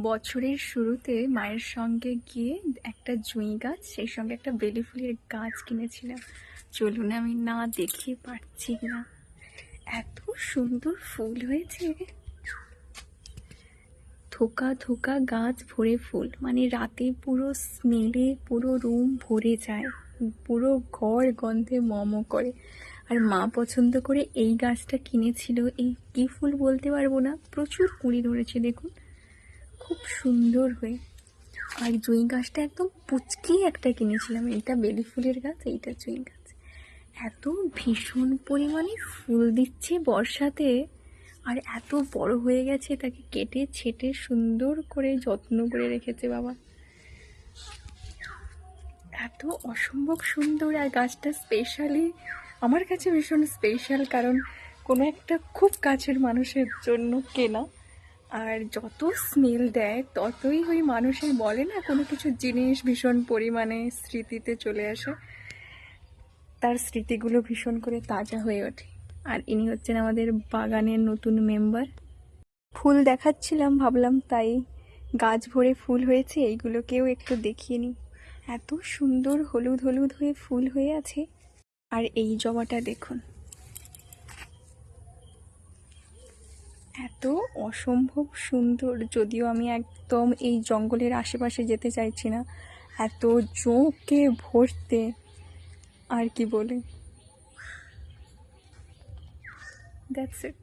বছরের শুরুতে মায়ের সঙ্গে গিয়ে একটা জুঁই গাছ, সেই সঙ্গে একটা বেলি ফুলের গাছ কিনেছিলাম। চলুন, আমি না দেখিয়ে পারছি না, এত সুন্দর ফুল হয়েছে। থোকা থোকা গাছ ভরে ফুল, মানে রাতে পুরো স্মেলে পুরো রুম ভরে যায়, পুরো ঘর গন্ধে মম করে। আর মা পছন্দ করে এই গাছটা কিনেছিল। এই কি ফুল বলতে পারবো না, প্রচুর কুড়ি ধরেছে দেখুন, খুব সুন্দর হয়ে। আর জুঁই গাছটা একদম পুচকি একটা কিনেছিলাম, এইটা বেলি ফুলের গাছ, এইটা জুঁই গাছ। এত ভীষণ পরিমাণে ফুল দিচ্ছে বর্ষাতে, আর এত বড় হয়ে গেছে, তাকে কেটে ছেটে সুন্দর করে যত্ন করে রেখেছে বাবা। এত অসম্ভব সুন্দর। আর গাছটা স্পেশালি আমার কাছে ভীষণ স্পেশাল, কারণ কোনো একটা খুব কাছের মানুষের জন্য কেনা। আর যত স্মেল দেয় ততই ওই মানুষের বলে না, কোনো কিছু জিনিস ভীষণ পরিমাণে স্মৃতিতে চলে আসে, তার স্মৃতিগুলো ভীষণ করে তাজা হয়ে ওঠে। আর ইনি হচ্ছেন আমাদের বাগানের নতুন মেম্বার। ফুল দেখাচ্ছিলাম, ভাবলাম তাই গাছ ভরে ফুল হয়েছে, এইগুলোকেও একটু দেখিয়ে নিই। এত সুন্দর হলুদ হলুদ হয়ে ফুল হয়ে আছে। আর এই জবাটা দেখুন, এত অসম্ভব সুন্দর। যদিও আমি একদম এই জঙ্গলের আশেপাশে যেতে চাইছি না, এত জোঁকে ভরতে, আর কি বলে। That's it.